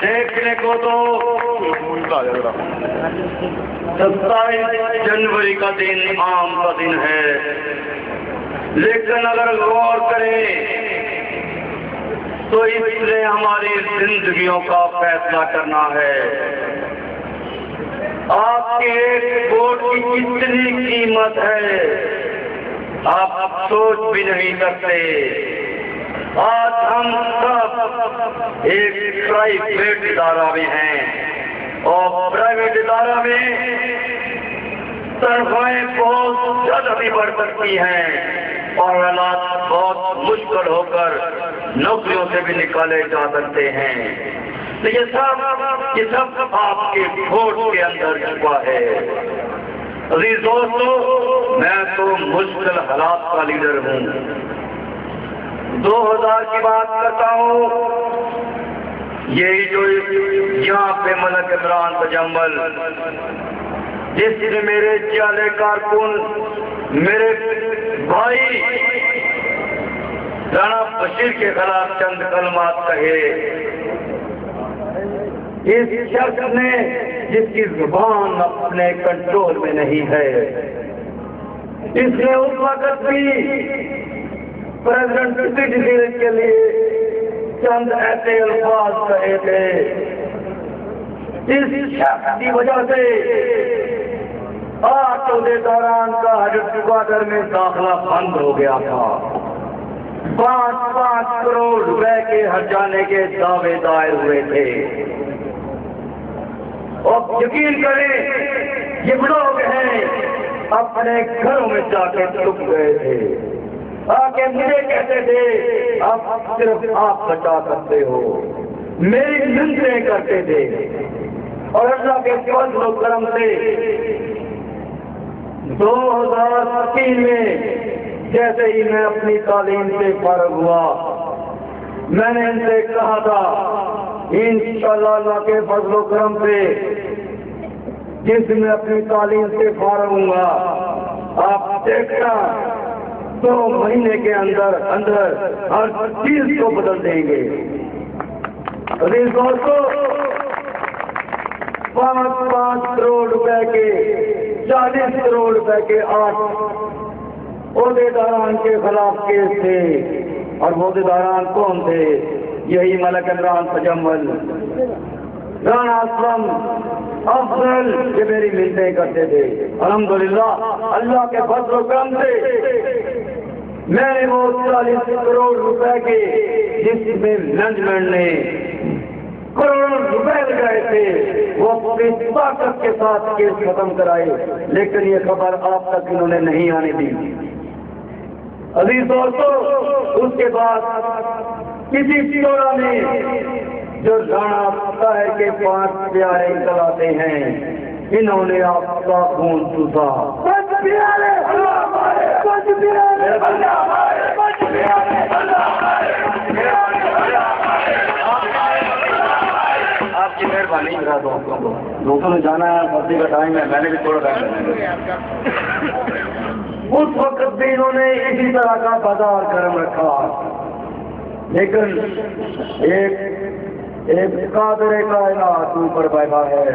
دیکھنے کو تو 27 جنوری کا دن عام کا دن ہے، لیکن اگر غور کریں تو اس لیے ہماری زندگیوں کا فیصلہ کرنا ہے۔ آپ کے ایک ووٹ کی کتنی قیمت ہے آپ سوچ بھی نہیں سکتے۔ آج ہم سب ایک پرائیویٹ ادارہ میں ہیں اور پرائیویٹ ادارہ میں تنخواہیں بہت زیادہ بھی بڑھ سکتی ہیں اور حالات بہت مشکل ہو کر نوکریوں سے بھی نکالے جا سکتے ہیں۔ تو یہ سب آپ کے ووٹ کے اندر چھپا ہے۔ عزیز دوستو، میں تو مشکل حالات کا لیڈر ہوں۔ 2000 کی بات کرتا ہوں، یہی جو یہاں پہ ملک عمران تجمل، جس نے میرے جعلی کارکن میرے بھائی رانا بشیر کے خلاف چند کلمات کہے، اس شخص نے جس کی زبان اپنے کنٹرول میں نہیں ہے، اس نے اس وقت بھی پریزیڈنٹ سٹیزن کے لیے چند ایسے الفاظ کہے تھے، اس شخص کی وجہ سے 8 عہدیداران کا ہیڈ کوارٹر میں داخلہ بند ہو گیا تھا۔ 5 کروڑ روپے کے ہرجانے کے دعوے دائر ہوئے تھے۔ اور یقین کریں یہ لوگ ہیں اپنے گھروں میں جا کے چھپ گئے تھے، آکے مجھے کہتے تھے آپ صرف آپ بچا سکتے ہو، میری منتیں کرتے تھے۔ اور اللہ کے فضل و کرم سے 2003 میں جیسے ہی میں اپنی تعلیم سے فارغ ہوا، میں نے ان سے کہا تھا انشاءاللہ اللہ کے فضل و کرم سے جس میں اپنی تعلیم سے فارغ ہوں گا، آپ دیکھنا 2 مہینے کے اندر ہر چیز کو بدل دیں گے۔ عزیز دوستو، 5 کروڑ روپے کے 40 کروڑ روپے کے 8 عہدیداران کے خلاف کیس تھے، اور وہ عہدیداران کون تھے؟ یہی ملک عمران تجمل، رانا اسلم، افضل، یہ میری منتیں کرتے تھے۔ الحمدللہ اللہ کے فضل و کرم سے میں نے وہ 40 کروڑ روپے کے جس میں مینجمنٹ نے کروڑوں روپے لگائے تھے، وہ اپنی طاقت کے ساتھ کیس ختم کرائے، لیکن یہ خبر آپ تک انہوں نے نہیں آنے دی۔ عزیز دوستو، اس کے بعد کسی چورا میں جو رانا طاہر کے 5 پیارے کلاتے ہیں، انہوں نے آپ کا خون چوسا۔ آپ کی مہربانی میرا دوستوں نے جانا ہے، مرضی کا ٹائم ہے، میں نے بھی تھوڑا ٹائم ہے۔ اس وقت بھی انہوں نے اسی طرح کا بازار گرم رکھا، لیکن ایک قادر کائنات اوپر بیٹھا ہے۔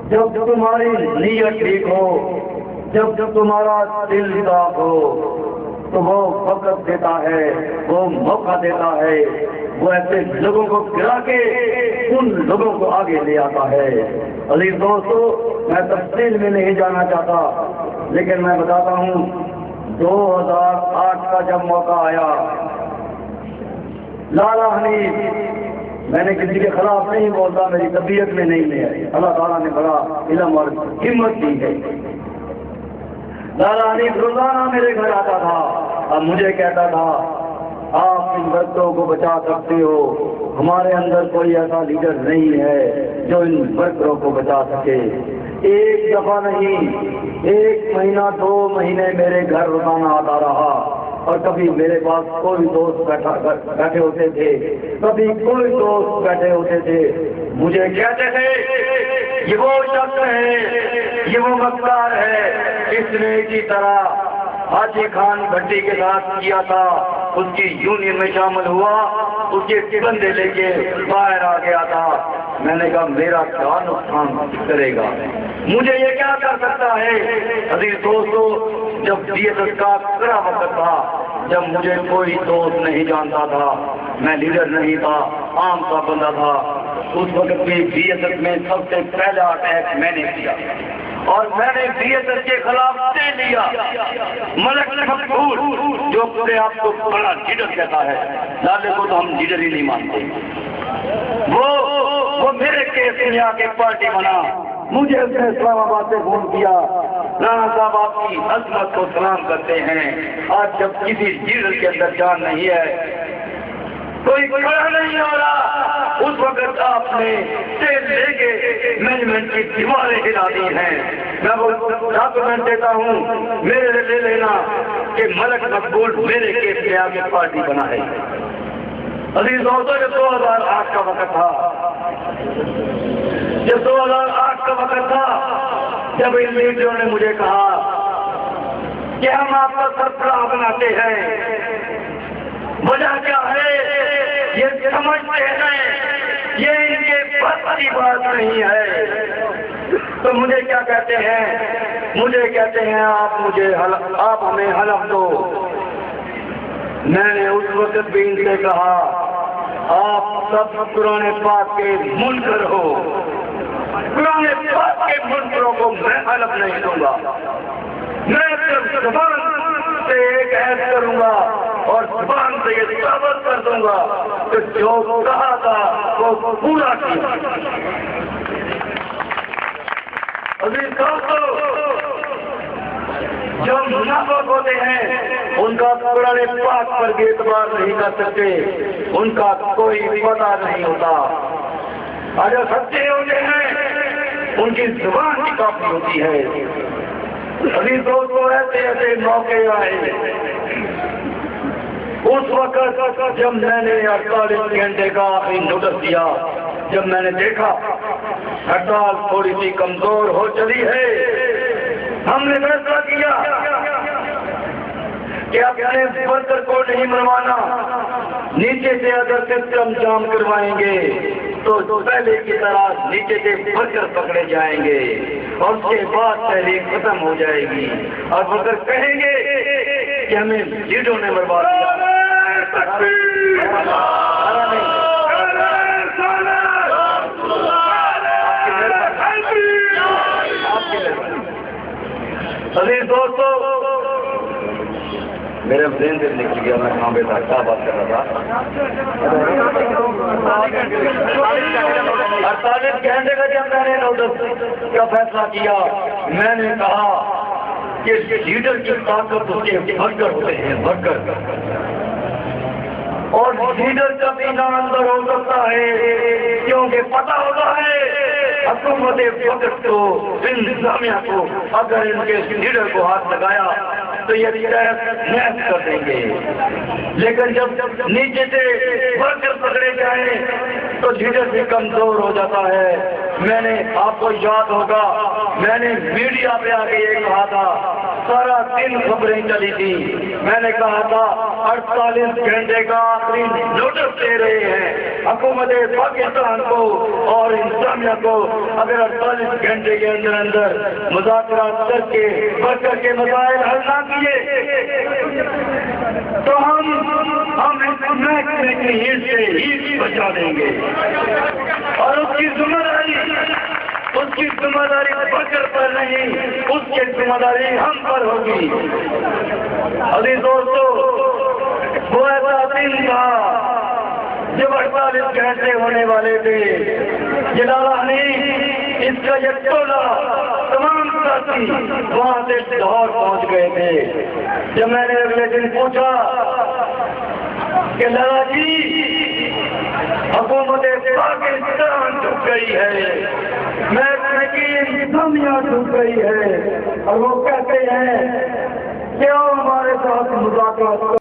جب تمہاری نیت ٹھیک ہو، جب تمہارا دل صاف ہو، تو وہ وقت دیتا ہے، وہ موقع دیتا ہے، وہ ایسے لوگوں کو گرا کے ان لوگوں کو آگے لے آتا ہے۔ عزیز دوستو، میں تفصیل میں نہیں جانا چاہتا، لیکن میں بتاتا ہوں 2008 کا جب موقع آیا، لالا حنیف، میں نے کسی کے خلاف نہیں بولتا، میری طبیعت میں نہیں ہے، اللہ تعالیٰ نے بڑا علم اور ہمت دی ہے۔ لالا حنیف روزانہ میرے گھر آتا تھا اور مجھے کہتا تھا آپ ان بچوں کو بچا سکتے ہو، ہمارے اندر کوئی ایسا لیڈر نہیں ہے جو ان ورکروں کو بچا سکے۔ ایک دفعہ نہیں، 1 مہینہ 2 مہینے میرے گھر روزانہ آتا رہا، اور کبھی میرے پاس کوئی دوست بیٹھے ہوتے تھے، کبھی کوئی دوست بیٹھے ہوتے تھے، مجھے کہتے تھے یہ وہ شخص ہے، یہ وہ مقدار ہے، اس نے اسی طرح حاجی خان بھٹی کے ساتھ کیا تھا، اس کی یونین میں شامل ہوا اس کے بندے لے کے باہر آ گیا تھا. میں نے کہا میرا کیا نقصان کرے گا, مجھے یہ کیا کر سکتا ہے. عزیز دوستو, جب بی ایس ایس کا کرا وقت تھا, جب مجھے کوئی دوست نہیں جانتا تھا, میں لیڈر نہیں تھا, عام کا بندہ تھا, اس وقت بھی بی ایس ایس میں سب سے پہلا اٹیک میں نے کیا اور میں نے بی ایس ایس کے خلاف دے لیا. ملک مقبول جو پورے آپ کو بڑا لیڈر کہتا ہے, لالے کو تو ہم لیڈر ہی نہیں مانتے, وہ میرے کیس میں آ کے پارٹی بنا. مجھے اس نے اسلام آباد سے فون کیا, رانا صاحب آپ کی عظمت کو سلام کرتے ہیں. آج جب کسی لیڈر کے اندر جان نہیں ہے, کوئی کھڑا نہیں ہو رہا, اس وقت آپ نے تیل لے کے مینجمنٹ کی دیواریں ہلا دی ہیں. میں وہ ڈاکومنٹ دیتا ہوں, میرے لے لینا کہ ملک مقبول میرے کیس میں آگے پارٹی بنا ہے. عزیز دوستو, جب 2008 کا وقت تھا, جب 2008 کا وقت تھا, جب ان لیڈروں نے مجھے کہا کہ ہم آپ کا سربراہ بناتے ہیں, وجہ کیا ہے یہ سمجھتے ہیں, یہ ان کے بس کی بات نہیں ہے. تو مجھے کیا کہتے ہیں, مجھے کہتے ہیں آپ ہمیں حلف دو. میں نے اس وقت بھی ان سے کہا آپ سب قرآن پاک کے منکر ہو, قرآن پاک کے منکروں کو میں حلف نہیں دوں گا. میں صرف زبان سے ایک عہد کروں گا اور زبان سے یہ ثابت کر دوں گا کہ جو کہا تھا وہ پورا کیا. عزیز دوستو, جو منافق ہوتے ہیں ان کا قرآن پاک پر بھی اعتبار نہیں کر سکتے, ان کا کوئی پتہ نہیں ہوتا. اگر سچے ہوتے ہیں ان کی زبان کی کافی ہوتی ہے. عزیز دوستو, ایسے موقع آئے. اس وقت جب میں نے 48 گھنٹے کا آخری نوٹس دیا, جب میں نے دیکھا ہڑتال تھوڑی سی کمزور ہو چلی ہے, ہم نے فیصلہ کیا کہ اپنے ورکر کو نہیں مروانا, نیچے سے اگر سسٹم جام کروائیں گے تو پہلے کی طرح نیچے سے ورکر پکڑے جائیں گے اور اس کے بعد تحریک ختم ہو جائے گی. اور ورکر کہیں گے کہ ہمیں لیڈروں نے مروا دیا. عزیز دوستو, میرے ذہن سے نکل گیا میں کہاں پہ تھا, کیا بات کر رہا تھا. 48 گھنٹے کا جب میں نے نوٹس کا فیصلہ کیا, میں نے کہا کہ لیڈر کی طاقت اس کے ورکر ہوتے ہیں, ورکر, اور لیڈر کا بھی نام اندر ہو سکتا ہے کیونکہ پتہ ہوتا ہے حکومت وقت کو, انتظامیہ کو, اگر ان کے لیڈر کو ہاتھ لگایا تو یہ محض کر دیں گے. لیکن جب نیچے سے ورکر پکڑے جائیں تو لیڈر بھی کمزور ہو جاتا ہے. میں نے, آپ کو یاد ہوگا, میں نے میڈیا پہ آ کے یہ کہا تھا, سارا دن خبریں چلی تھی, میں نے کہا تھا 48 گھنٹے کا آخری نوٹس دے رہے ہیں حکومت پاکستان کو اور انتظامیہ کو, اگر 48 گھنٹے کے اندر مذاکرات کر کے ورکر کے مسائل حل نہ کیے تو ہم اس محکمے کی ہیٹ سے ہیٹ بچا دیں گے. اور اس کی ذمہ داری ورکر پر نہیں, اس کی ذمہ داری ہم پر ہوگی. عزیز دوستو, وہ ایسا دن تھا جب 48 گھنٹے ہونے والے تھے. جلالانی اس کا یہ ٹولہ تمام ساتھی وہاں سے لاہور پہنچ گئے تھے. جب میں نے اگلے دن پوچھا کہ لالا جی حکومت پاکستان ڈوب گئی ہے, میں انتظامیہ ڈوب گئی ہے, اور وہ کہتے ہیں کہ ہمارے ساتھ مذاکرات